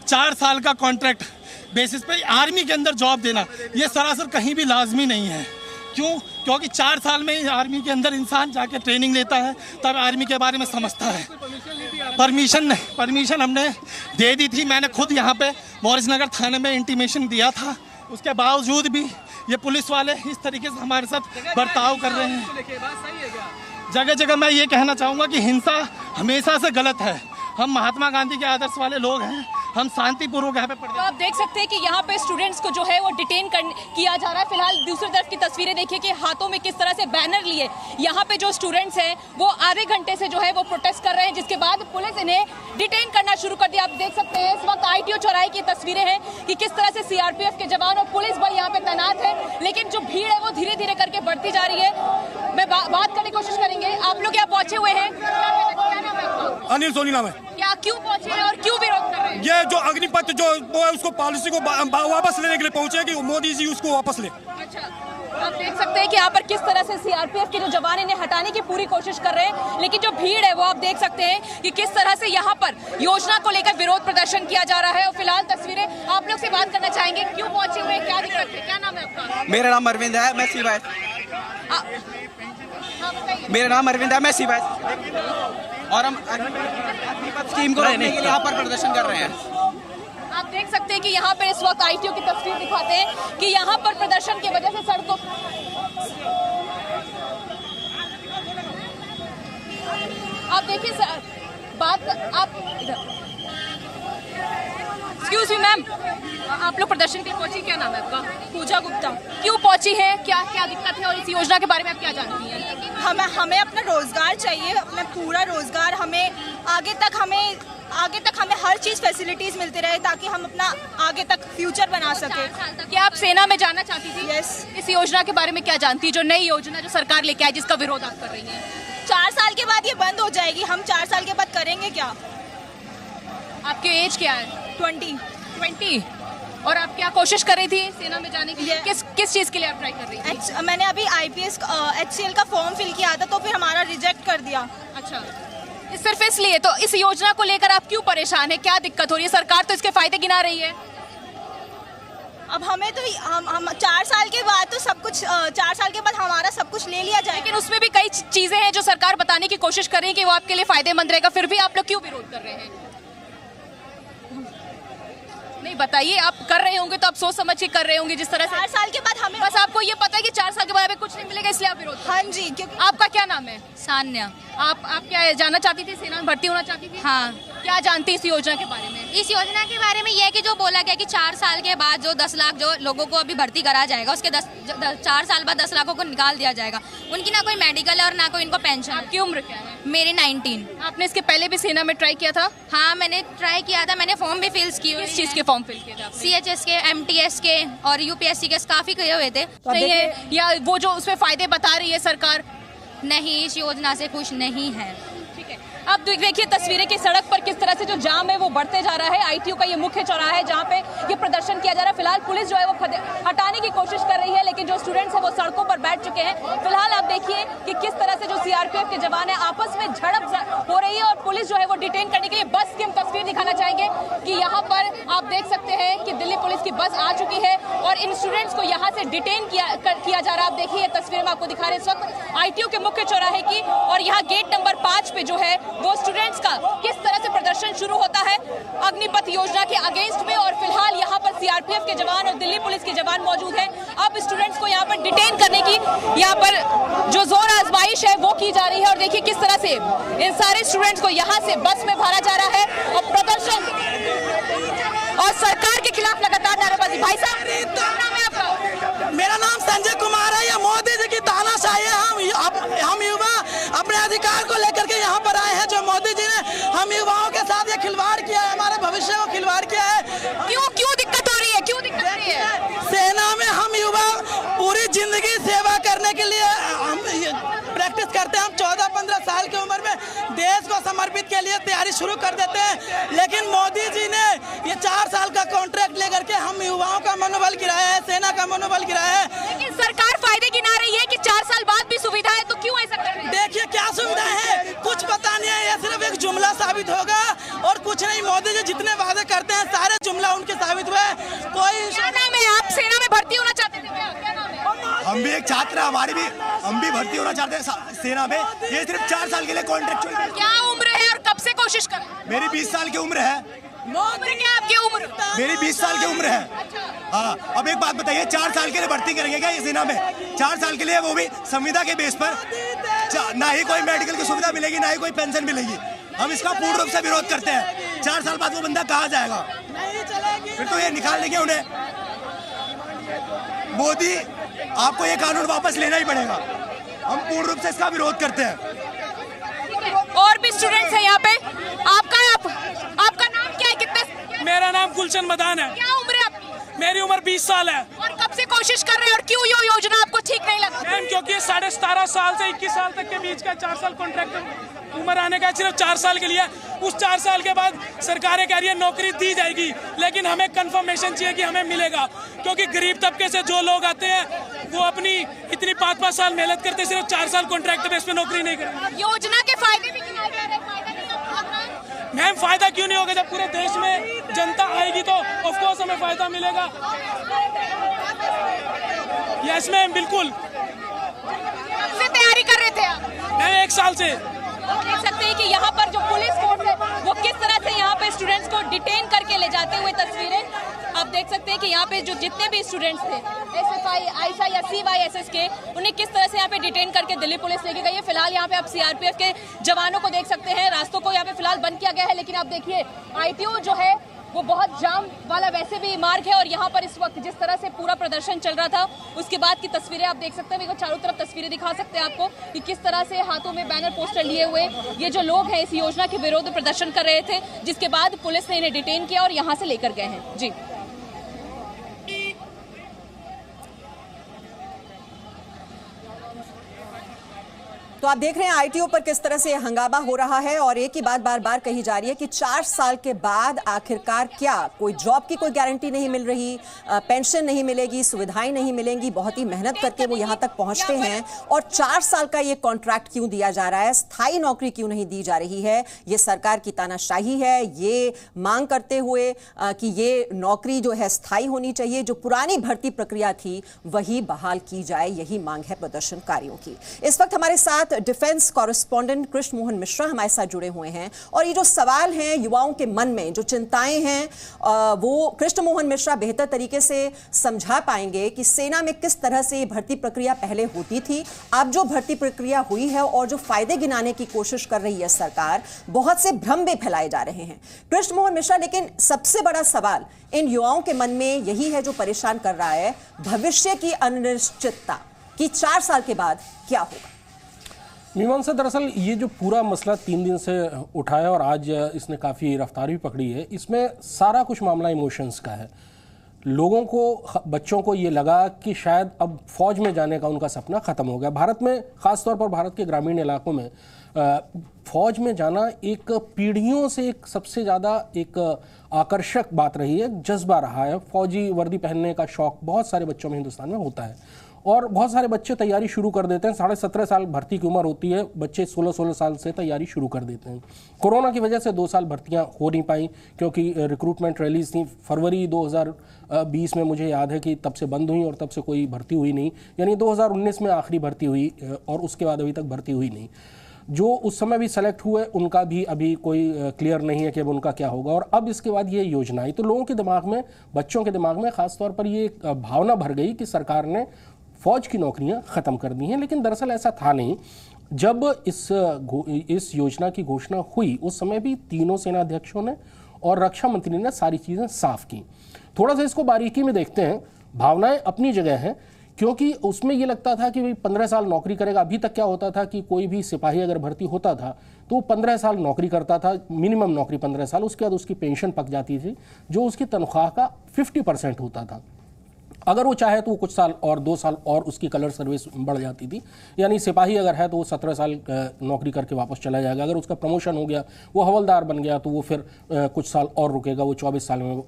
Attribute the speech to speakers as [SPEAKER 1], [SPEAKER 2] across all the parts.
[SPEAKER 1] 4 साल का contract basis पे आर्मी के अंदर जॉब देना ये सरासर कहीं भी लाजमी नहीं है। क्यों? क्योंकि 4 साल में ही आर्मी के अंदर इंसान जाके ट्रेनिंग लेता है, तब आर्मी के बारे में समझता है। परमिशन हमने दे दी थी। मैंने खुद यहाँ पे मॉरिस नगर थाने में इंटीमेशन दिया था, उसके बावजूद भी ये पुलिस वाले इस तरीके से हमारे साथ बर्ताव कर रहे हैं। जगह जगह मैं ये कहना चाहूँगा कि हिंसा हमेशा से गलत है। हम महात्मा गांधी के आदर्श वाले लोग हैं, हम शांतिपूर्वक यहाँ पे
[SPEAKER 2] तो आप देख सकते हैं कि यहाँ पे स्टूडेंट्स को जो है वो डिटेन किया जा रहा है। फिलहाल दूसरी तरफ की तस्वीरें देखिए कि हाथों में किस तरह से बैनर लिए यहाँ पे जो स्टूडेंट्स हैं वो आधे घंटे से जो है वो प्रोटेस्ट कर रहे हैं, जिसके बाद पुलिस इन्हें डिटेन करना शुरू कर दिया। आप देख सकते हैं इस वक्त ITO चौराहे की तस्वीरें हैं कि किस तरह से CRPF के जवान और पुलिस बल यहाँ पे तैनात है, लेकिन जो भीड़ है वो धीरे धीरे करके बढ़ती जा रही है। मैं बात करने की कोशिश करेंगे। आप लोग यहाँ पहुंचे हुए हैं, क्या नाम है आपका?
[SPEAKER 3] अनिल सोनी नाम है।
[SPEAKER 2] क्या क्यों पहुंचे हैं और क्यों विरोध कर रहे हैं?
[SPEAKER 3] ये जो अग्निपथ जो वो है उसको पॉलिसी को वापस लेने के लिए पहुंचे कि मोदी जी उसको वापस ले।
[SPEAKER 2] अच्छा, आप देख सकते हैं कि यहाँ पर किस तरह से CRPF के जो जवान इन्हें हटाने की पूरी कोशिश कर रहे हैं, लेकिन जो भीड़ है वो आप देख सकते हैं कि किस तरह से यहाँ पर योजना को लेकर विरोध प्रदर्शन किया जा रहा है। और फिलहाल तस्वीरें आप लोग से बात करना चाहेंगे, क्यों पहुंचे हुए, क्या दिक्कत है, क्या नाम है आपका?
[SPEAKER 4] मेरा नाम अरविंद है, मैं सीवाई। मेरा नाम अरविंद है, मैं सीवाई। और हम अग्निपथ स्कीम को रोकने के लिए यहाँ पर प्रदर्शन कर रहे हैं।
[SPEAKER 2] आप देख सकते हैं कि यहाँ पर इस वक्त ITO की तस्वीर दिखाते हैं कि यहाँ पर प्रदर्शन की वजह से सड़कों आप देखिए बात आप एक्सक्यूज मी मैम, आप लोग प्रदर्शन के लिए पहुंची, क्या नाम है आपका?
[SPEAKER 5] पूजा गुप्ता।
[SPEAKER 2] क्यों पहुंची है, क्या क्या दिक्कत है और इस योजना के बारे में आप क्या जानती हैं?
[SPEAKER 5] हमें अपना रोजगार चाहिए, अपना पूरा रोजगार। हमें आगे तक हमें हर चीज फैसिलिटीज मिलती रहे ताकि हम अपना आगे तक फ्यूचर बना सके।
[SPEAKER 2] क्या आप सेना में जाना चाहती थी?
[SPEAKER 5] यस।
[SPEAKER 2] इस योजना के बारे में क्या जानती है, जो नई योजना जो सरकार लेके आई जिसका विरोध आप कर रही हैं?
[SPEAKER 5] 4 साल के बाद ये बंद हो जाएगी। हम 4 साल के बाद करेंगे क्या?
[SPEAKER 2] आपकी एज क्या है?
[SPEAKER 5] 20।
[SPEAKER 2] और आप क्या कोशिश कर रही थी सेना में जाने के लिए? किस चीज के लिए आप ट्राई कर रही थी?
[SPEAKER 5] मैंने अभी IPS HCL का फॉर्म फिल किया था, तो फिर हमारा रिजेक्ट कर दिया।
[SPEAKER 2] अच्छा, सिर्फ इसलिए? तो इस योजना को लेकर आप क्यों परेशान है, क्या दिक्कत हो रही है? सरकार तो इसके फायदे गिना रही है।
[SPEAKER 5] अब हमें तो हम 4 साल के बाद तो सब कुछ 4 साल के बाद हमारा सब कुछ ले लिया जाए,
[SPEAKER 2] लेकिन उसमें भी कई चीजें हैं जो सरकार बताने की कोशिश कर रही है कि वो आपके लिए फायदेमंद रहेगा, फिर भी आप लोग क्यों विरोध कर रहे हैं? नहीं बताइए, आप कर रहे होंगे तो आप सोच समझ के कर रहे होंगे जिस तरह से।
[SPEAKER 5] 4 साल के बाद हमें
[SPEAKER 2] बस आपको ये पता है कि 4 साल के बाद हमें कुछ नहीं मिलेगा इसलिए आप विरोध?
[SPEAKER 5] हाँ जी। क्योंकि
[SPEAKER 2] आपका क्या नाम है?
[SPEAKER 6] सान्या।
[SPEAKER 2] आप क्या जाना चाहती थी, सेना में भर्ती होना चाहती थी?
[SPEAKER 6] हाँ।
[SPEAKER 2] क्या जानती इस योजना के बारे में?
[SPEAKER 6] इस योजना के बारे में यह कि जो बोला गया कि 4 साल के बाद जो 10 लाख जो लोगों को अभी भर्ती करा जाएगा, उसके 4 साल बाद 10 लाखों को निकाल दिया जाएगा। उनकी ना कोई मेडिकल है और ना कोई इनको पेंशन।
[SPEAKER 2] आपकी उम्र क्या है?
[SPEAKER 6] मेरी 19।
[SPEAKER 2] आपने इसके पहले भी सेना में ट्राई किया था?
[SPEAKER 6] हाँ, मैंने ट्राई किया था, मैंने फॉर्म भी फिल किए।
[SPEAKER 2] किस चीज के फॉर्म फिल किए थे आपने?
[SPEAKER 6] CHS के, MTS के और UPSC के काफी किए हुए थे।
[SPEAKER 2] सही है, या वो जो उसमें फायदे बता रही है सरकार?
[SPEAKER 6] नहीं, इस योजना से खुश नहीं है।
[SPEAKER 2] ठीक है, अब देखिए तस्वीरें की सड़क पर किस तरह से जो जाम है वो बढ़ते जा रहा है। ITO का ये मुख्य चौराहा है जहाँ पे ये प्रदर्शन किया जा रहा है। फिलहाल पुलिस जो है वो हटाने की कोशिश कर रही है, लेकिन जो स्टूडेंट्स हैं वो सड़कों पर बैठ चुके हैं। फिलहाल आप देखिए कि किस तरह से जो CRPF के जवान है आपस में झड़प हो रही है और पुलिस जो है वो डिटेन करने के लिए बस की हम तस्वीर दिखाना चाहेंगे कि यहाँ पर आप देख सकते हैं कि दिल्ली पुलिस की बस आ चुकी है और इन स्टूडेंट्स को यहाँ से डिटेन किया जा रहा है। आप देखिए ये तस्वीर में आपको दिखा रहे हैं इस वक्त ITO के मुख्य चौराहे की, और यहाँ गेट नंबर 5 पे जो है वो स्टूडेंट्स का किस तरह से प्रदर्शन शुरू होता है अग्निपथ योजना के अगेंस्ट में। और फिलहाल यहाँ पर CRPF के जवान और दिल्ली पुलिस के जवान मौजूद हैं। अब स्टूडेंट्स को यहाँ पर डिटेन करने की यहाँ पर जो जोर आजमाइश है वो की जा रही है। और देखिए किस तरह से इन सारे स्टूडेंट्स को यहाँ से बस में भरा जा रहा है और प्रदर्शन और सरकार के खिलाफ लगातार नारेबाजी। भाई साहब, क्या नाम है आपका?
[SPEAKER 7] मेरा नाम संजय कुमार है। ये मोदी जी की तानाशाही है। हम युवा अपने अधिकार को लेकर के यहाँ पर आए हैं। जो मोदी जी ने हम युवाओं के साथ ये खिलवाड़ किया है, हमारे भविष्य को खिलवाड़ किया है।
[SPEAKER 2] क्यों दिक्कत हो रही है, क्यों दिक्कत हो रही है?
[SPEAKER 7] सेना में हम युवा पूरी जिंदगी सेवा करने के लिए हम प्रैक्टिस करते हैं। हम 14-15 साल की उम्र में देश को समर्पित के लिए तैयारी शुरू कर देते हैं, लेकिन मोदी जी ने ये 4 साल का कॉन्ट्रैक्ट लेकर के हम युवाओं का मनोबल गिराया है, सेना का मनोबल गिराया है।
[SPEAKER 2] लेकिन सरकार फायदे गिना रही है कि 4 साल बाद भी सुविधा है, तो क्यों ऐसा कर रही है?
[SPEAKER 7] देखिए क्या सुविधा है, कुछ पता नहीं है। ये सिर्फ एक जुमला साबित होगा और कुछ नहीं। मोदी जी जितने वादे करते हैं सारे
[SPEAKER 8] एक छात्र है, हमारी भी, हम भी भर्ती होना चाहते हैं सेना में। ये सिर्फ 4 साल के लिए कॉन्ट्रैक्चुअल।
[SPEAKER 2] क्या उम्र है और कब से कोशिश कर?
[SPEAKER 8] मेरी 20 साल की उम्र है।
[SPEAKER 2] उम्र क्या आपकी उम्र?
[SPEAKER 8] मेरी 20 साल की उम्र है। हाँ, अब एक बात बताइए, 4 साल के लिए भर्ती करेंगे क्या ये सेना में? 4 साल के लिए, वो भी संविदा के बेस पर। ना ही कोई मेडिकल की सुविधा मिलेगी, ना ही कोई पेंशन मिलेगी। हम इसका पूर्ण रूप से विरोध करते हैं। 4 साल बाद वो बंदा कहाँ जाएगा? फिर तो ये निकाल लेंगे उन्हें। मोदी, आपको ये कानून वापस लेना ही पड़ेगा। हम पूर्ण रूप से इसका विरोध करते हैं।
[SPEAKER 2] और भी स्टूडेंट्स हैं यहाँ पे। आपका नाम क्या है? कितने?
[SPEAKER 9] मेरा नाम गुलशन मदान है।
[SPEAKER 2] क्या उम्र है आपकी?
[SPEAKER 9] मेरी उम्र 20 साल है।
[SPEAKER 2] और कब से कोशिश कर रहे हैं और क्यों ये योजना आपको ठीक नहीं लगती?
[SPEAKER 9] मैम, क्योंकि 17.5 साल से 21 साल तक के बीच का 4 साल कॉन्ट्रैक्ट उम्र आने का सिर्फ 4 साल के लिए। उस 4 साल के बाद सरकारें कह रही है नौकरी दी जाएगी, लेकिन हमें कंफर्मेशन चाहिए कि हमें मिलेगा। क्योंकि गरीब तबके से जो लोग आते हैं वो अपनी इतनी 5-5 साल मेहनत करते, सिर्फ 4 साल कॉन्ट्रैक्ट बेस पे नौकरी नहीं करेंगे।
[SPEAKER 2] योजना के फायदे भी गिनाए जा रहे हैं।
[SPEAKER 9] मैम, फायदा क्यों नहीं होगा? जब पूरे देश में जनता आएगी तो ऑफ कोर्स हमें फायदा मिलेगा। यस मैम, बिल्कुल।
[SPEAKER 2] कब से तैयारी कर रहे थे आप?
[SPEAKER 9] मैं 1 साल से।
[SPEAKER 2] देख सकते हैं कि यहाँ पर जो पुलिस फोर्स है वो किस तरह से यहाँ पे स्टूडेंट्स को डिटेन करके ले जाते हुए तस्वीरें आप देख सकते हैं कि यहाँ पे जो जितने भी स्टूडेंट्स थे SFI, आईसा या CYSS के, उन्हें किस तरह से यहाँ पे डिटेन करके दिल्ली पुलिस लेके गई है। फिलहाल यहाँ पे आप CRPF के जवानों को देख सकते हैं। रास्तों को यहाँ पे फिलहाल बंद किया गया है, लेकिन आप देखिए ITO जो है वो बहुत जाम वाला वैसे भी मार्ग है। और यहाँ पर इस वक्त जिस तरह से पूरा प्रदर्शन चल रहा था, उसके बाद की तस्वीरें आप देख सकते हैं। मेरे को चारों तरफ तस्वीरें दिखा सकते हैं आपको कि किस तरह से हाथों में बैनर पोस्टर लिए हुए ये जो लोग हैं इस योजना के विरोध में प्रदर्शन कर रहे थे, जिसके बाद पुलिस ने इन्हें डिटेन किया और यहाँ से लेकर गए हैं। जी,
[SPEAKER 10] तो आप देख रहे हैं ITO पर किस तरह से हंगामा हो रहा है और एक ही बात बार बार कही जा रही है कि 4 साल के बाद आखिरकार क्या कोई जॉब की कोई गारंटी नहीं मिल रही, पेंशन नहीं मिलेगी, सुविधाएं नहीं मिलेंगी। बहुत ही मेहनत करके वो यहां तक पहुंचते हैं और 4 साल का ये कॉन्ट्रैक्ट क्यों दिया जा रहा है, स्थायी नौकरी क्यों नहीं दी जा रही है? ये सरकार की तानाशाही है। ये मांग करते हुए कि ये नौकरी जो है स्थायी होनी चाहिए, जो पुरानी भर्ती प्रक्रिया थी वही बहाल की जाए, यही मांग है प्रदर्शनकारियों की। इस वक्त हमारे साथ डिफेंस कॉरेस्पॉन्डेंट कृष्ण मोहन मिश्रा हमारे साथ जुड़े हुए हैं और ये जो सवाल हैं युवाओं के मन में, जो चिंताएं हैं, वो कृष्ण मोहन मिश्रा बेहतर तरीके से समझा पाएंगे कि सेना में किस तरह से ये भर्ती प्रक्रिया पहले होती थी, अब जो भर्ती प्रक्रिया हुई है और जो फायदे गिनाने की कोशिश कर रही है सरकार, बहुत से भ्रम भी फैलाए जा रहे हैं। कृष्ण मोहन मिश्रा, लेकिन सबसे बड़ा सवाल इन युवाओं के मन में यही है जो परेशान कर रहा है, भविष्य की अनिश्चितता कि 4 साल के बाद क्या होगा।
[SPEAKER 11] मीमांसा, दरअसल ये जो पूरा मसला 3 दिन से उठाया और आज इसने काफ़ी रफ्तार भी पकड़ी है, इसमें सारा कुछ मामला इमोशंस का है। लोगों को, बच्चों को ये लगा कि शायद अब फौज में जाने का उनका सपना ख़त्म हो गया। भारत में, ख़ासतौर पर भारत के ग्रामीण इलाकों में फौज में जाना एक पीढ़ियों से एक सबसे ज़्यादा एक आकर्षक बात रही है, जज्बा रहा है। फौजी वर्दी पहनने का शौक़ बहुत सारे बच्चों में हिंदुस्तान में होता है और बहुत सारे बच्चे तैयारी शुरू कर देते हैं। 17.5 साल भर्ती की उम्र होती है, बच्चे 16 साल से तैयारी शुरू कर देते हैं। कोरोना की वजह से 2 साल भर्तियां हो नहीं पाई क्योंकि रिक्रूटमेंट रैलीज थी। फरवरी 2020 में मुझे याद है कि तब से बंद हुई और तब से कोई भर्ती हुई नहीं, यानी 2019 में आखिरी भर्ती हुई और उसके बाद अभी तक भर्ती हुई नहीं। जो उस समय भी सेलेक्ट हुए उनका भी अभी कोई क्लियर नहीं है कि अब उनका क्या होगा। और अब इसके बाद ये योजना आई तो लोगों के दिमाग में, बच्चों के दिमाग में ख़ासतौर पर ये भावना भर गई कि सरकार ने फौज की नौकरियां ख़त्म कर दी हैं। लेकिन दरअसल ऐसा था नहीं। जब इस योजना की घोषणा हुई उस समय भी तीनों सेनाध्यक्षों ने और रक्षा मंत्री ने सारी चीज़ें साफ की। थोड़ा सा इसको बारीकी में देखते हैं। भावनाएं अपनी जगह हैं क्योंकि उसमें ये लगता था कि भाई 15 साल नौकरी करेगा। अभी तक क्या होता था कि कोई भी सिपाही अगर भर्ती होता था तो वो 15 साल नौकरी करता था, मिनिमम नौकरी 15 साल, उसके बाद उसकी पेंशन पक जाती थी जो उसकी तनख्वाह का 50% होता था। अगर वो चाहे तो वो कुछ साल और 2 साल और उसकी कलर सर्विस बढ़ जाती थी, यानी सिपाही अगर है तो वो 17 साल नौकरी करके वापस चला जाएगा। अगर उसका प्रमोशन हो गया, वो हवलदार बन गया तो वो फिर कुछ साल और रुकेगा, वो 24 साल में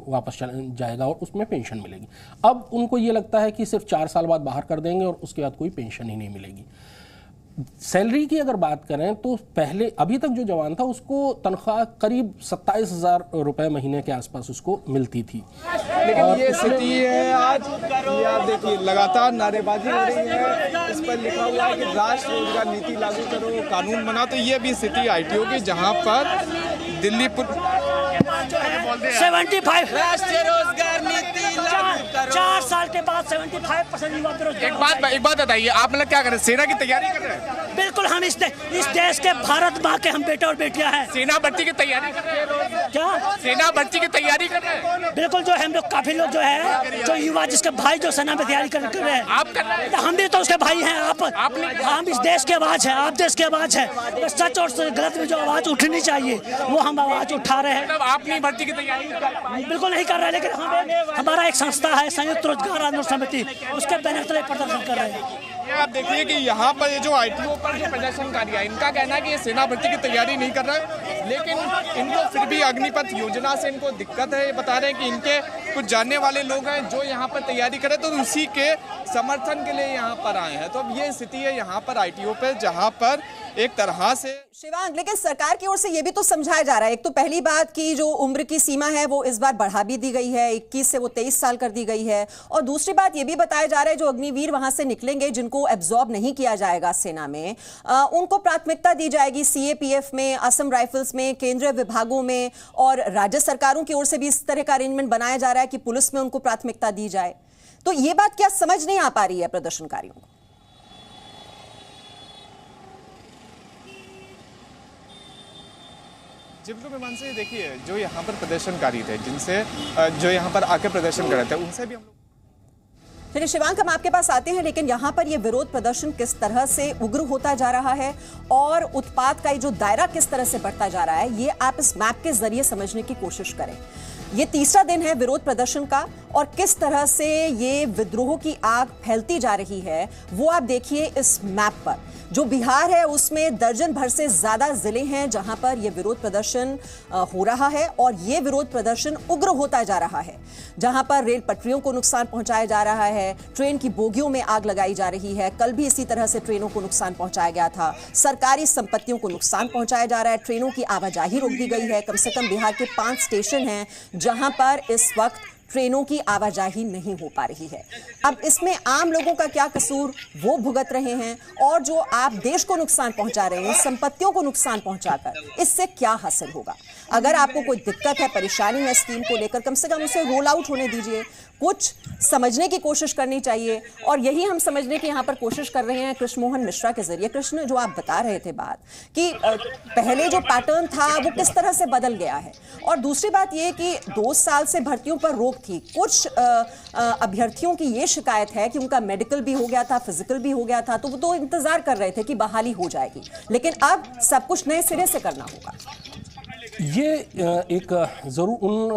[SPEAKER 11] वापस चला जाएगा और उसमें पेंशन मिलेगी। अब उनको ये लगता है कि सिर्फ 4 साल बाद बाहर कर देंगे और उसके बाद कोई पेंशन ही नहीं मिलेगी। सैलरी की अगर बात करें तो पहले अभी तक जो जवान था उसको तनख्वाह करीब 27,000 रुपए महीने के आसपास उसको मिलती थी।
[SPEAKER 12] लेकिन ये स्थिति है आज, ये आप देखिए लगातार नारेबाजी हो रही है, इस पर लिखा हुआ है कि राष्ट्रीय रोजगार नीति लागू करो, कानून बना। तो ये भी स्थिति आईटीओ की, जहां पर दिल्ली
[SPEAKER 13] 75
[SPEAKER 4] राष्ट्रीय रोजगार नीति लागू करो।
[SPEAKER 13] 4 साल के बाद 75% युवा बेरोजगार।
[SPEAKER 12] एक बात बताइए, आप मतलब क्या कर रहे हैं, सेना की तैयारी कर रहे हैं?
[SPEAKER 13] बिल्कुल, हम इस देश के भारत माँ के हम बेटे और बेटियां हैं।
[SPEAKER 12] सेना भर्ती की तैयारी कर रहे हैं?
[SPEAKER 13] क्या
[SPEAKER 12] सेना भर्ती की तैयारी कर रहे हैं?
[SPEAKER 13] बिल्कुल, जो हम लोग काफी लोग जो है, जो युवा जिसके भाई जो सेना में तैयारी कर रहे हैं,
[SPEAKER 12] आप कर रहे हैं?
[SPEAKER 13] हम भी तो उसके भाई हैं। हम इस देश के आवाज है, आप देश के आवाज है। तो सच और गलत में जो आवाज उठनी चाहिए वो हम आवाज उठा रहे हैं।
[SPEAKER 12] आप नहीं भर्ती की तैयारी कर रहे?
[SPEAKER 13] बिल्कुल नहीं कर रहे, लेकिन हमारा एक संस्था है संयुक्त रोजगार आंदोलन समिति, उसके बैनर तले प्रदर्शन कर रहे हैं।
[SPEAKER 12] आप देखिए कि यहाँ पर ये जो आईटीओ पर जो प्रदर्शनकारी है, इनका कहना है कि ये सेना भर्ती की तैयारी नहीं कर रहा है, लेकिन इनको फिर भी अग्निपथ योजना से इनको दिक्कत है। ये बता रहे हैं कि इनके कुछ जानने वाले लोग हैं जो यहाँ पर तैयारी करें, तो उसी के समर्थन के लिए यहाँ पर आए हैं। तो अब ये स्थिति है यहाँ पर आईटीओ पे, जहाँ पर एक तरह से
[SPEAKER 10] शिवांग, लेकिन सरकार की ओर से ये भी तो समझाया जा रहा है। एक तो पहली बात की जो उम्र की सीमा है वो इस बार बढ़ा भी दी गई है, 21 से वो 23 साल कर दी गई है। और दूसरी बात ये भी बताया जा रहा है जो अग्निवीर वहां से निकलेंगे, जिनको एब्जॉर्ब नहीं किया जाएगा सेना में, उनको प्राथमिकता दी जाएगी सीएपीएफ में, असम राइफल्स में, केंद्रीय विभागों में, और राज्य सरकारों की ओर से भी इस तरह का अरेंजमेंट बनाया जा रहा है कि पुलिस में उनको प्राथमिकता दी जाए। तो ये बात क्या समझ नहीं आ पा रही है प्रदर्शनकारियों को?
[SPEAKER 12] जिब्रू विमान से देखिए, जो यहाँ पर प्रदर्शनकारी थे, जिनसे जो यहाँ पर आके प्रदर्शन कर रहे थे, उनसे भी हम लोग।
[SPEAKER 10] चलिए शिवांग, हम आपके पास आते हैं, लेकिन यहाँ पर ये विरोध प्रदर्शन किस तरह से उग्र होता जा रहा है और उत्पात का ये जो दायरा किस तरह से बढ़ता जा रहा है, ये आप इस मैप के जरिए समझने की कोशिश करें। ये तीसरा दिन है विरोध प्रदर्शन का, और किस तरह से ये विद्रोह की आग फैलती जा रही है वो आप देखिए इस मैप पर। जो बिहार है उसमें दर्जन भर से ज्यादा जिले हैं जहां पर यह विरोध प्रदर्शन हो रहा है, और ये विरोध प्रदर्शन उग्र होता जा रहा है। जहां पर रेल पटरियों को नुकसान पहुंचाया जा रहा है, ट्रेन की बोगियों में आग लगाई जा रही है, कल भी इसी तरह से ट्रेनों को नुकसान पहुंचाया गया था, सरकारी संपत्तियों को नुकसान पहुंचाया जा रहा है, ट्रेनों की आवाजाही रोक दी गई है। कम से कम बिहार के 5 स्टेशन हैं जहां पर इस वक्त ट्रेनों की आवाजाही नहीं हो पा रही है। अब इसमें आम लोगों का क्या कसूर, वो भुगत रहे हैं, और जो आप देश को नुकसान पहुंचा रहे हैं, संपत्तियों को नुकसान पहुंचाकर, इससे क्या हासिल होगा? अगर आपको कोई दिक्कत है, परेशानी है स्कीम को लेकर, कम से कम उसे रोल आउट होने दीजिए, कुछ समझने की कोशिश करनी चाहिए। और यही हम समझने की यहाँ पर कोशिश कर रहे हैं कृष्ण मोहन मिश्रा के जरिए। कृष्ण, जो आप बता रहे थे बात कि पहले जो पैटर्न था वो किस तरह से बदल गया है, और दूसरी बात ये कि 2 साल से भर्तियों पर रोक थी। कुछ अभ्यर्थियों की ये शिकायत है कि उनका मेडिकल भी हो गया था, फिजिकल भी हो गया था, तो वो तो इंतजार कर रहे थे कि बहाली हो जाएगी, लेकिन अब सब कुछ नए सिरे से करना होगा।
[SPEAKER 11] ये एक ज़रूर उन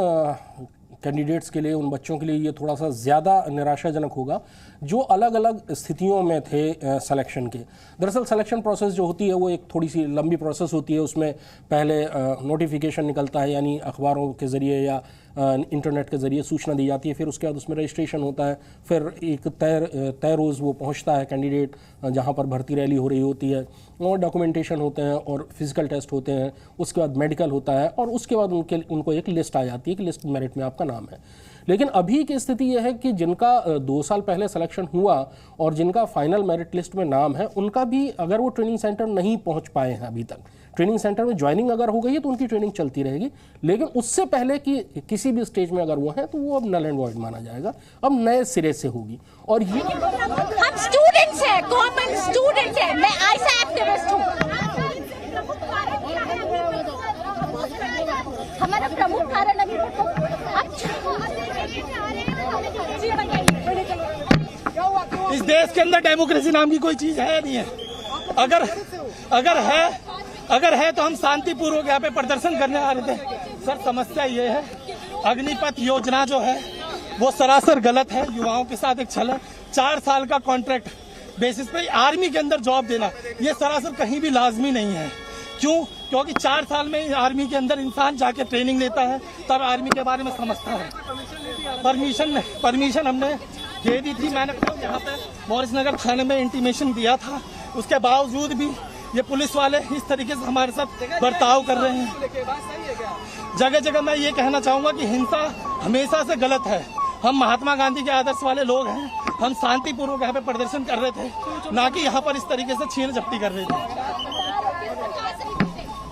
[SPEAKER 11] कैंडिडेट्स के लिए, उन बच्चों के लिए ये थोड़ा सा ज़्यादा निराशाजनक होगा जो अलग अलग स्थितियों में थे सिलेक्शन के। दरअसल सिलेक्शन प्रोसेस जो होती है वो एक थोड़ी सी लंबी प्रोसेस होती है। उसमें पहले नोटिफिकेशन निकलता है, यानी अखबारों के ज़रिए या इंटरनेट के ज़रिए सूचना दी जाती है, फिर उसके बाद उसमें रजिस्ट्रेशन होता है, फिर एक तय रोज़ वो पहुंचता है कैंडिडेट जहां पर भर्ती रैली हो रही होती है, और डॉक्यूमेंटेशन होते हैं और फिजिकल टेस्ट होते हैं, उसके बाद मेडिकल होता है, और उसके बाद उनको एक लिस्ट आ जाती है कि लिस्ट मेरिट में आपका नाम है। लेकिन अभी की स्थिति यह है कि जिनका 2 साल पहले सिलेक्शन हुआ और जिनका फाइनल मेरिट लिस्ट में नाम है, उनका भी अगर वो ट्रेनिंग सेंटर नहीं पहुंच पाए हैं अभी तक, ट्रेनिंग सेंटर में ज्वाइनिंग अगर हो गई है तो उनकी ट्रेनिंग चलती रहेगी, लेकिन उससे पहले कि किसी भी स्टेज में अगर वो है तो वो अब नल एंड वॉइड माना जाएगा, अब नए सिरे से होगी। और ये
[SPEAKER 14] हम स्टूडेंट्स हैं, कॉमन स्टूडेंट्स हैं, मैं ऐसा एक्टिविस्ट हूँ। हमारा प्रमुख कारण अभी
[SPEAKER 1] इस देश के अंदर डेमोक्रेसी नाम की कोई चीज है नहीं है। अगर है तो हम शांतिपूर्वक यहाँ पे प्रदर्शन करने आ रहे थे। सर, समस्या ये है, अग्निपथ योजना जो है वो सरासर गलत है, युवाओं के साथ एक छल है। 4 साल का कॉन्ट्रैक्ट बेसिस पे आर्मी के अंदर जॉब देना, ये सरासर कहीं भी लाजमी नहीं है। क्यों? क्योंकि 4 साल में आर्मी के अंदर इंसान जाके ट्रेनिंग लेता है, तब आर्मी के बारे में समझता है। परमिशन हमने दे दी थी। मैंने यहाँ पे मॉरिस नगर थाने में इंटीमेशन दिया था उसके बावजूद भी ये पुलिस वाले इस तरीके से हमारे साथ बर्ताव कर रहे हैं। जगह जगह मैं ये कहना चाहूँगा कि हिंसा हमेशा से गलत है। हम महात्मा गांधी के आदर्श वाले लोग हैं, हम शांतिपूर्वक यहाँ पे प्रदर्शन कर रहे थे, ना कि यहाँ पर इस तरीके से छीन झपटी कर रहे थे।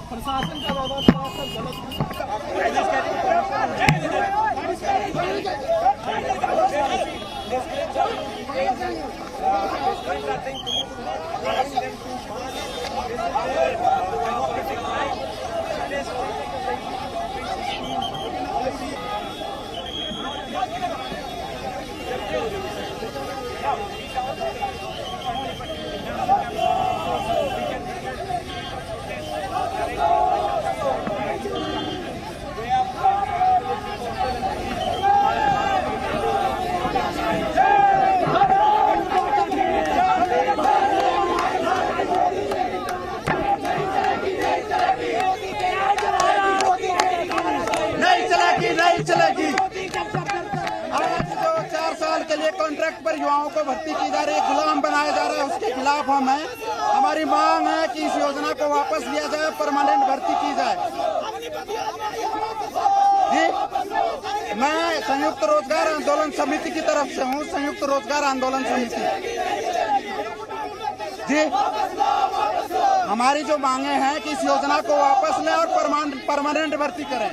[SPEAKER 1] प्रशासन का व्यवहार
[SPEAKER 15] नहीं चलेगी। आज जो 4 साल के लिए कॉन्ट्रैक्ट पर युवाओं को भर्ती की जा रही है, गुलाम बनाया जा रहा है, उसके खिलाफ हम हैं। हमारी मांग है कि इस योजना को वापस लिया जाए, परमानेंट भर्ती की जाए। जी, मैं संयुक्त रोजगार आंदोलन समिति की तरफ से हूँ, संयुक्त रोजगार आंदोलन समिति। जी, हमारी जो मांगे हैं कि इस योजना को वापस लें और परमानेंट भर्ती करें।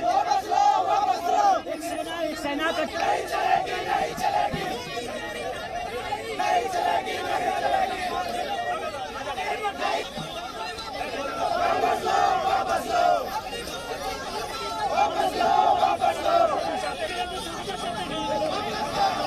[SPEAKER 13] सेना का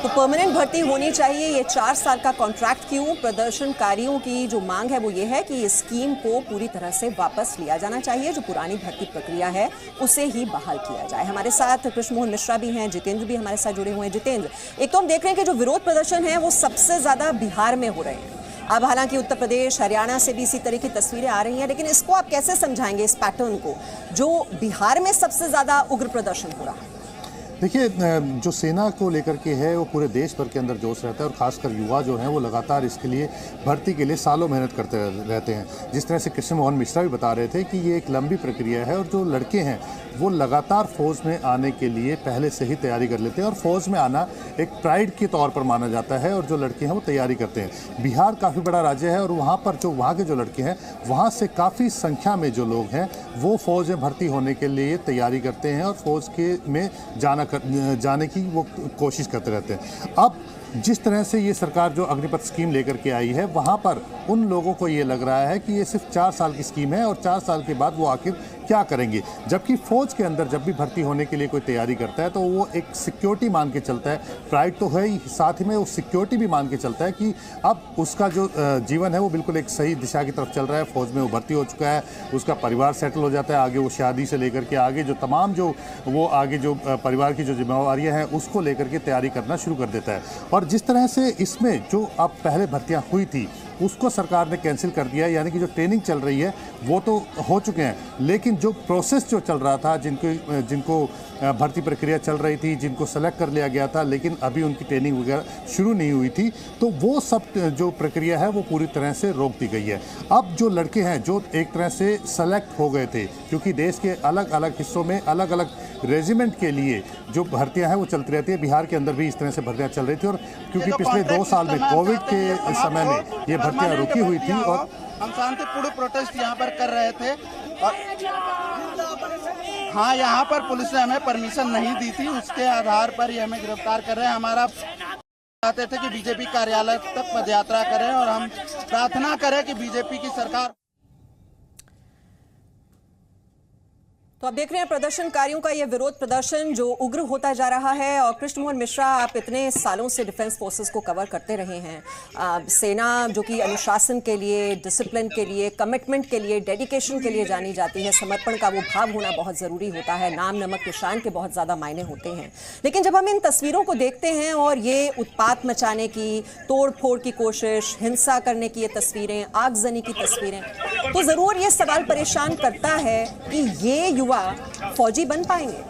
[SPEAKER 10] तो परमानेंट भर्ती होनी चाहिए। ये 4 साल का कॉन्ट्रैक्ट क्यों? प्रदर्शनकारियों की जो मांग है वो ये है कि इस स्कीम को पूरी तरह से वापस लिया जाना चाहिए। जो पुरानी भर्ती प्रक्रिया है उसे ही बहाल किया जाए। हमारे साथ कृष्ण मोहन मिश्रा भी हैं, जितेंद्र भी हमारे साथ जुड़े हुए हैं। जितेंद्र, एक तो हम देख रहे हैं कि जो विरोध प्रदर्शन है वो सबसे ज्यादा बिहार में हो रहे हैं। अब हालांकि उत्तर प्रदेश, हरियाणा से भी इसी तरह की तस्वीरें आ रही हैं, लेकिन इसको आप कैसे समझाएंगे, इस पैटर्न को, जो बिहार में सबसे ज्यादा उग्र प्रदर्शन हो रहा है?
[SPEAKER 16] देखिए, जो सेना को लेकर के है वो पूरे देश भर के अंदर जोश रहता है और ख़ासकर युवा जो हैं वो लगातार इसके लिए भर्ती के लिए सालों मेहनत करते रहते हैं। जिस तरह से कृष्ण मोहन मिश्रा भी बता रहे थे कि ये एक लंबी प्रक्रिया है और जो लड़के हैं वो लगातार फौज में आने के लिए पहले से ही तैयारी कर लेते हैं और फौज में आना एक प्राइड के तौर पर माना जाता है और जो लड़के हैं वो तैयारी करते हैं। बिहार काफ़ी बड़ा राज्य है और वहाँ पर जो वहाँ के जो लड़के हैं वहाँ से काफ़ी संख्या में जो लोग हैं वो फौज में भर्ती होने के लिए तैयारी करते हैं और फौज के में जाने की वो कोशिश करते रहते हैं। अब जिस तरह से ये सरकार जो अग्निपथ स्कीम लेकर के आई है वहाँ पर उन लोगों को ये लग रहा है कि ये सिर्फ 4 साल की स्कीम है और 4 साल के बाद वो आखिर क्या करेंगे। जबकि फौज के अंदर जब भी भर्ती होने के लिए कोई तैयारी करता है तो वो एक सिक्योरिटी मान के चलता है, प्राइड तो है ही, साथ ही में वो सिक्योरिटी भी मान के चलता है कि अब उसका जो जीवन है वो बिल्कुल एक सही दिशा की तरफ चल रहा है। फौज में वो भर्ती हो चुका है, उसका परिवार सेटल हो जाता है, आगे वो शादी से लेकर के आगे जो तमाम जो वो आगे जो परिवार की जो जिम्मेवारियाँ हैं उसको लेकर के तैयारी करना शुरू कर देता है। और जिस तरह से इसमें जो अब पहले भर्तियाँ हुई थी उसको सरकार ने कैंसिल कर दिया, यानी कि जो ट्रेनिंग चल रही है वो तो हो चुके हैं, लेकिन जो प्रोसेस जो चल रहा था, जिनको भर्ती प्रक्रिया चल रही थी, जिनको सेलेक्ट कर लिया गया था लेकिन अभी उनकी ट्रेनिंग वगैरह शुरू नहीं हुई थी, तो वो सब जो प्रक्रिया है वो पूरी तरह से रोक दी गई है। अब जो लड़के हैं जो एक तरह से सेलेक्ट हो गए थे, क्योंकि देश के अलग अलग हिस्सों में अलग अलग रेजिमेंट के लिए जो भर्तियां हैं वो चलती रहती है। बिहार के अंदर भी इस तरह से भर्तियां चल रही थी और क्योंकि पिछले 2 साल में कोविड के समय में ये भर्तियां रुकी हुई थी और
[SPEAKER 15] हम शांतिपूर्ण प्रोटेस्ट यहाँ पर कर रहे थे और हाँ, यहाँ पर पुलिस ने हमें परमिशन नहीं दी थी, उसके आधार पर ये हमें गिरफ्तार कर रहे हैं। हमारा चाहते थे कि बीजेपी कार्यालय तक पदयात्रा करें और हम प्रार्थना करें कि बीजेपी की सरकार।
[SPEAKER 10] तो आप देख रहे हैं प्रदर्शनकारियों का ये विरोध प्रदर्शन जो उग्र होता जा रहा है। और कृष्ण मोहन मिश्रा, आप इतने सालों से डिफेंस फोर्सेस को कवर करते रहे हैं। सेना जो कि अनुशासन के लिए, डिसिप्लिन के लिए, कमिटमेंट के लिए, डेडिकेशन के लिए जानी जाती है, समर्पण का वो भाव होना बहुत ज़रूरी होता है, नाम नमक निशान के बहुत ज़्यादा मायने होते हैं। लेकिन जब हम इन तस्वीरों को देखते हैं और ये उत्पात मचाने की, तोड़ फोड़ की कोशिश, हिंसा करने की ये तस्वीरें, आगजनी की तस्वीरें, तो ज़रूर ये सवाल परेशान करता है कि ये युवा फौजी बन पाएंगे।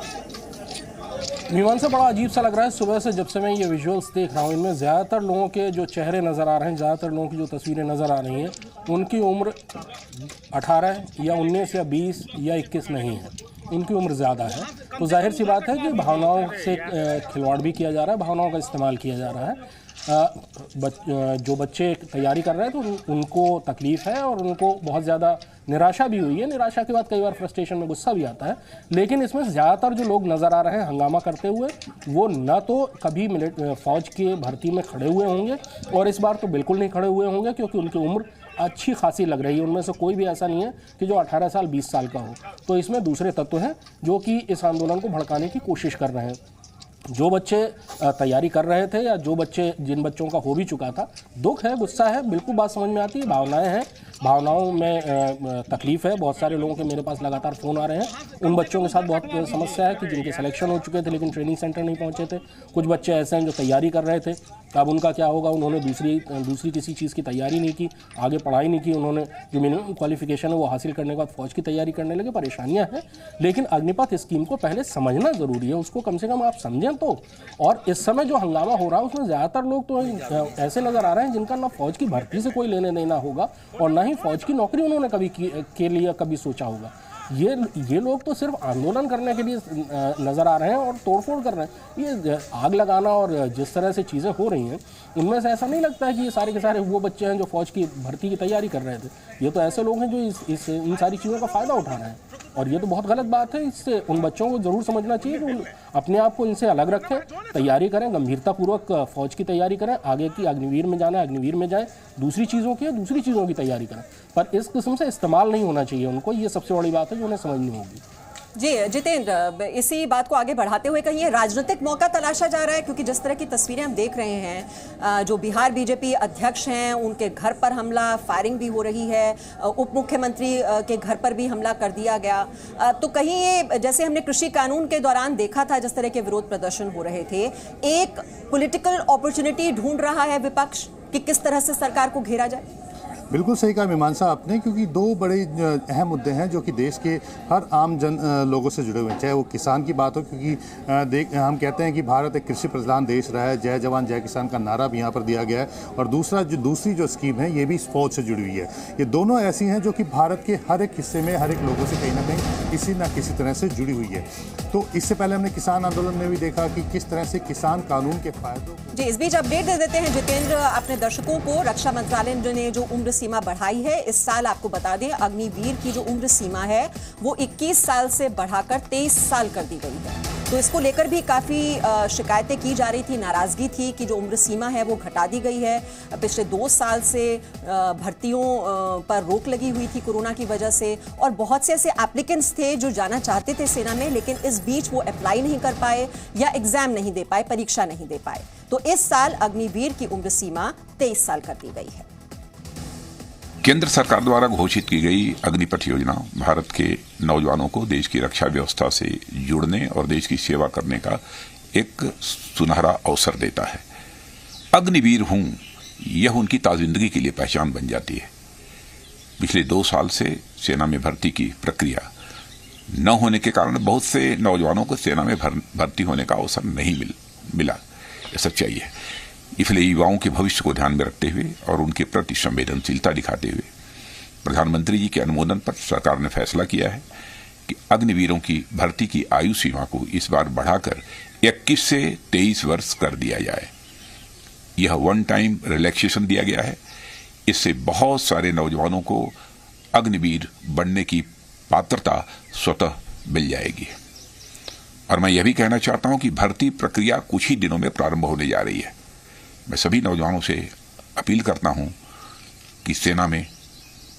[SPEAKER 11] मीमांसा बड़ा अजीब सा लग रहा है। सुबह से जब से मैं ये विजुअल्स देख रहा हूँ, इनमें ज़्यादातर लोगों के जो चेहरे नज़र आ रहे हैं, ज़्यादातर लोगों की जो तस्वीरें नज़र आ रही हैं, उनकी उम्र 18 या 19 या 20 या 21 नहीं है, उनकी उम्र ज़्यादा है। तो जाहिर सी बात है कि भावनाओं से खिलवाड़ भी किया जा रहा है, भावनाओं का इस्तेमाल किया जा रहा है। जो बच्चे तैयारी कर रहे हैं तो उनको तकलीफ़ है और उनको बहुत ज़्यादा निराशा भी हुई है। निराशा के बाद कई बार फ्रस्ट्रेशन में गुस्सा भी आता है। लेकिन इसमें ज़्यादातर जो लोग नज़र आ रहे हैं हंगामा करते हुए, वो न तो कभी फ़ौज की भर्ती में खड़े हुए होंगे और इस बार तो बिल्कुल नहीं खड़े हुए होंगे, क्योंकि उनकी उम्र अच्छी खासी लग रही है। उनमें से कोई भी ऐसा नहीं है कि जो 18 साल 20 साल का हो। तो इसमें दूसरे तत्व हैं जो कि इस आंदोलन को भड़काने की कोशिश कर रहे हैं। जो बच्चे तैयारी कर रहे थे या जिन बच्चों का हो भी चुका था, दुख है, गुस्सा है, बिल्कुल बात समझ में आती है, भावनाएं हैं, भावनाओं में तकलीफ़ है। बहुत सारे लोगों के मेरे पास लगातार फ़ोन आ रहे हैं। उन बच्चों के साथ बहुत समस्या है कि जिनके सिलेक्शन हो चुके थे लेकिन ट्रेनिंग सेंटर नहीं पहुंचे थे। कुछ बच्चे ऐसे हैं जो तैयारी कर रहे थे, अब उनका क्या होगा। उन्होंने दूसरी किसी चीज़ की तैयारी नहीं की, आगे पढ़ाई नहीं की, उन्होंने जो मिनिमम क्वालिफिकेशन है वो हासिल करने के बाद फ़ौज की तैयारी करने लगे। परेशानियाँ हैं, लेकिन अग्निपथ स्कीम को पहले समझना ज़रूरी है, उसको कम से कम आप समझें तो। और इस समय जो हंगामा हो रहा है उसमें ज़्यादातर लोग तो ऐसे नज़र आ रहे हैं जिनका ना फ़ौज की भर्ती से कोई लेने देना होगा और ना ही फ़ौज की नौकरी उन्होंने कभी के लिए कभी सोचा होगा। ये लोग तो सिर्फ आंदोलन करने के लिए नज़र आ रहे हैं और तोड़फोड़ कर रहे हैं। ये आग लगाना और जिस तरह से चीज़ें हो रही हैं, उनमें से ऐसा नहीं लगता है कि ये सारे के सारे वो बच्चे हैं जो फ़ौज की भर्ती की तैयारी कर रहे थे। ये तो ऐसे लोग हैं जो इन सारी चीज़ों का फ़ायदा उठा रहे हैं और ये तो बहुत गलत बात है। इससे उन बच्चों को ज़रूर समझना चाहिए कि अपने आप को इनसे अलग रखें, तैयारी करें, गंभीरतापूर्वक फ़ौज की तैयारी करें, आगे की अग्निवीर में जाना है अग्निवीर में जाएँ, दूसरी चीज़ों की तैयारी करें, पर इस किस्म से इस्तेमाल नहीं होना चाहिए उनको। ये सबसे बड़ी बात है जो उन्हें समझनी होगी।
[SPEAKER 10] जी जितेंद्र, इसी बात को आगे बढ़ाते हुए कहीं राजनीतिक मौका तलाशा जा रहा है, क्योंकि जिस तरह की तस्वीरें हम देख रहे हैं, जो बिहार बीजेपी अध्यक्ष हैं उनके घर पर हमला, फायरिंग भी हो रही है, उप मुख्यमंत्री के घर पर भी हमला कर दिया गया। तो कहीं ये जैसे हमने कृषि कानून के दौरान देखा था जिस तरह के विरोध प्रदर्शन हो रहे थे, एक पॉलिटिकल अपॉर्चुनिटी ढूंढ रहा है विपक्ष कि किस तरह से सरकार को घेरा जाए।
[SPEAKER 16] बिल्कुल सही कहा मीमांसा आपने, क्योंकि दो बड़े अहम मुद्दे हैं जो कि देश के हर आम लोगों से जुड़े हुए हैं। चाहे वो किसान की बात हो, क्योंकि हम कहते हैं कि भारत एक कृषि प्रधान देश रहा है, जय जवान जय किसान का नारा भी यहाँ पर दिया गया है, और दूसरी जो स्कीम है ये भी फौज से जुड़ी हुई है। ये दोनों ऐसी हैं जो कि भारत के हर एक हिस्से में हर एक लोगों से कहीं ना कहीं किसी न किसी तरह से जुड़ी हुई है। तो इससे पहले हमने किसान आंदोलन में भी देखा कि किस तरह से किसान कानून के फायदों।
[SPEAKER 10] जी, इस बीच अपडेट दे देते हैं जितेंद्र अपने दर्शकों को। रक्षा मंत्रालय ने जो उम्र सीमा बढ़ाई है, इस साल आपको बता दें अग्निवीर की जो उम्र सीमा है वो 21 साल से बढ़ाकर 23 साल कर दी गई है। तो इसको लेकर भी काफ़ी शिकायतें की जा रही थी, नाराज़गी थी कि जो उम्र सीमा है वो घटा दी गई है। पिछले 2 साल से भर्तियों पर रोक लगी हुई थी कोरोना की वजह से, और बहुत से ऐसे एप्लीकेंट्स थे जो जाना चाहते थे सेना में, लेकिन इस बीच वो अप्लाई नहीं कर पाए या एग्जाम नहीं दे पाए, परीक्षा नहीं दे पाए। तो इस साल अग्निवीर की उम्र सीमा 23 साल कर दी गई है।
[SPEAKER 17] केंद्र सरकार द्वारा घोषित की गई अग्निपथ योजना भारत के नौजवानों को देश की रक्षा व्यवस्था से जुड़ने और देश की सेवा करने का एक सुनहरा अवसर देता है। अग्निवीर हूं, यह उनकी ताजिंदगी के लिए पहचान बन जाती है। पिछले 2 साल से सेना में भर्ती की प्रक्रिया न होने के कारण बहुत से नौजवानों को सेना में भर्ती होने का अवसर नहीं मिला। यह सच्चाई है। इसलिए युवाओं के भविष्य को ध्यान में रखते हुए और उनके प्रति संवेदनशीलता दिखाते हुए प्रधानमंत्री जी के अनुमोदन पर सरकार ने फैसला किया है कि अग्निवीरों की भर्ती की आयु सीमा को इस बार बढ़ाकर 21 से 23 वर्ष कर दिया जाए। यह वन टाइम रिलैक्सेशन दिया गया है। इससे बहुत सारे नौजवानों को अग्निवीर बनने की पात्रता स्वतः मिल जाएगी। और मैं यह भी कहना चाहता हूं कि भर्ती प्रक्रिया कुछ ही दिनों में प्रारंभ होने जा रही है। मैं सभी नौजवानों से अपील करता हूं कि सेना में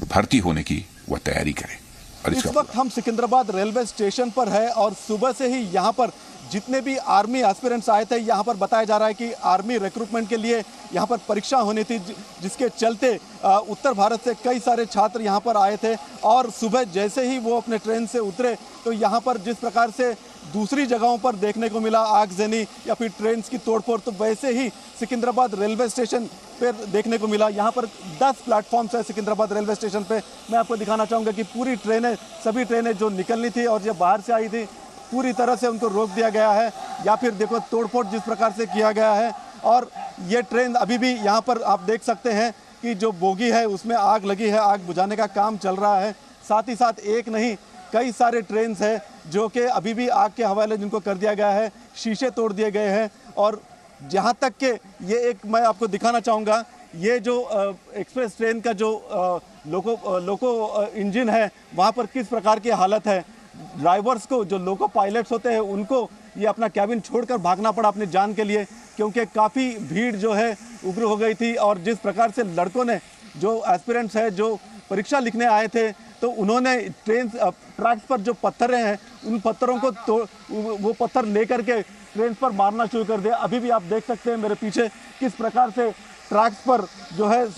[SPEAKER 17] भर्ती होने की वह तैयारी करें। और
[SPEAKER 18] इस वक्त हम सिकंदराबाद रेलवे स्टेशन पर है और सुबह से ही यहाँ पर जितने भी आर्मी एस्पिरेंट्स आए थे, यहाँ पर बताया जा रहा है कि आर्मी रिक्रूटमेंट के लिए यहाँ पर परीक्षा होनी थी, जिसके चलते उत्तर भारत से कई सारे छात्र यहाँ पर आए थे। और सुबह जैसे ही वो अपने ट्रेन से उतरे तो यहाँ पर जिस प्रकार से दूसरी जगहों पर देखने को मिला आगजनी या फिर ट्रेन की तोड़फोड़, तो वैसे ही सिकंदराबाद रेलवे स्टेशन पर देखने को मिला। यहाँ पर 10 प्लेटफॉर्म्स है सिकंदराबाद रेलवे स्टेशन पे। मैं आपको दिखाना चाहूँगा कि पूरी ट्रेनें, सभी ट्रेनें जो निकलनी थी और जो बाहर से आई थी पूरी तरह से उनको रोक दिया गया है, या फिर देखो तोड़फोड़ जिस प्रकार से किया गया है। और ये ट्रेन अभी भी यहाँ पर आप देख सकते हैं कि जो बोगी है उसमें आग लगी है, आग बुझाने का काम चल रहा है। साथ ही साथ एक नहीं कई सारे ट्रेन हैं जो कि अभी भी आग के हवाले जिनको कर दिया गया है, शीशे तोड़ दिए गए हैं। और जहाँ तक के ये एक मैं आपको दिखाना चाहूँगा, ये जो एक्सप्रेस ट्रेन का जो लोको इंजन है वहाँ पर किस प्रकार की हालत है। ड्राइवर्स को, जो लोको पायलट्स होते हैं, उनको ये अपना कैबिन छोड़कर भागना पड़ा अपनी जान के लिए, क्योंकि काफ़ी भीड़ जो है उग्र हो गई थी। और जिस प्रकार से लड़कों ने, जो एस्पिरेंट्स हैं जो परीक्षा लिखने आए थे, तो उन्होंने ट्रेन ट्रैक्स पर जो पत्थर हैं उन पत्थरों को वो पत्थर लेकर के ट्रेन पर मारना शुरू कर दिया। अभी भी आप देख सकते हैं मेरे पीछे किस प्रकार से ट्रैक्स पर जो है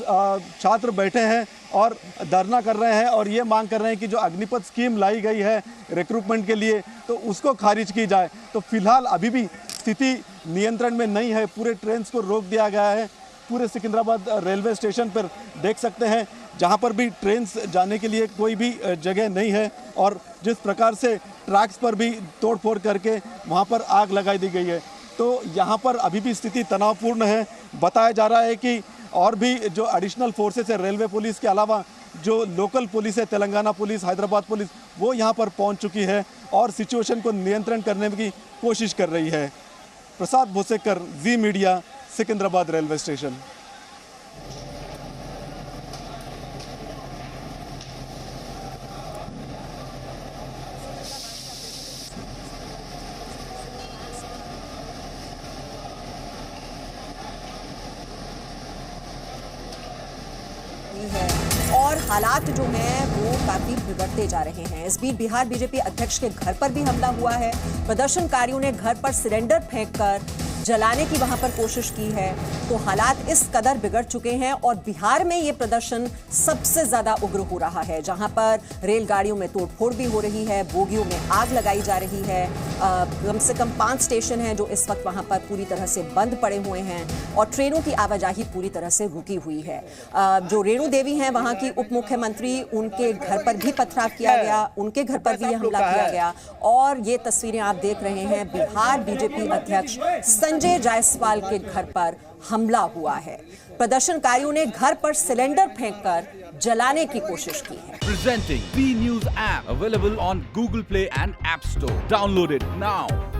[SPEAKER 18] छात्र बैठे हैं और धरना कर रहे हैं और ये मांग कर रहे हैं कि जो अग्निपथ स्कीम लाई गई है रिक्रूटमेंट के लिए, तो उसको खारिज की जाए। तो फिलहाल अभी भी स्थिति नियंत्रण में नहीं है, पूरे ट्रेन को रोक दिया गया है। पूरे सिकंदराबाद रेलवे स्टेशन पर देख सकते हैं जहां पर भी ट्रेन जाने के लिए कोई भी जगह नहीं है, और जिस प्रकार से ट्रैक्स पर भी तोड़फोड़ करके वहां पर आग लगाई दी गई है। तो यहाँ पर अभी भी स्थिति तनावपूर्ण है। बताया जा रहा है कि और भी जो एडिशनल फोर्सेस है रेलवे पुलिस के अलावा जो लोकल पुलिस है, तेलंगाना पुलिस, हैदराबाद पुलिस, वो यहाँ पर पहुँच चुकी है और सिचुएशन को नियंत्रण करने की कोशिश कर रही है। प्रसाद भोसेकर, जी मीडिया, सिकंदराबाद रेलवे स्टेशन।
[SPEAKER 10] और हालात जो हैं वो काफी बिगड़ते जा रहे हैं। इस बीच बिहार बीजेपी अध्यक्ष के घर पर भी हमला हुआ है। प्रदर्शनकारियों ने घर पर सिलेंडर फेंककर जलाने की वहां पर कोशिश की है। तो हालात इस कदर बिगड़ चुके हैं और बिहार में ये प्रदर्शन सबसे ज्यादा उग्र हो रहा है, जहां पर रेलगाड़ियों में तोड़फोड़ भी हो रही है, बोगियों में आग लगाई जा रही है। कम से कम 5 स्टेशन हैं जो इस वक्त वहां पर पूरी तरह से बंद पड़े हुए हैं और ट्रेनों की आवाजाही पूरी तरह से रुकी हुई है। जो रेणु देवी हैं वहां की उप मुख्यमंत्री, उनके घर पर भी पथराव किया गया, उनके घर पर भी हमला किया गया। और ये तस्वीरें आप देख रहे हैं, बिहार बीजेपी अध्यक्ष संजय जायसवाल के घर पर हमला हुआ है। प्रदर्शनकारियों ने घर पर सिलेंडर फेंककर जलाने की कोशिश की है।
[SPEAKER 19] Presenting B News app available on Google Play and App Store. Download it now.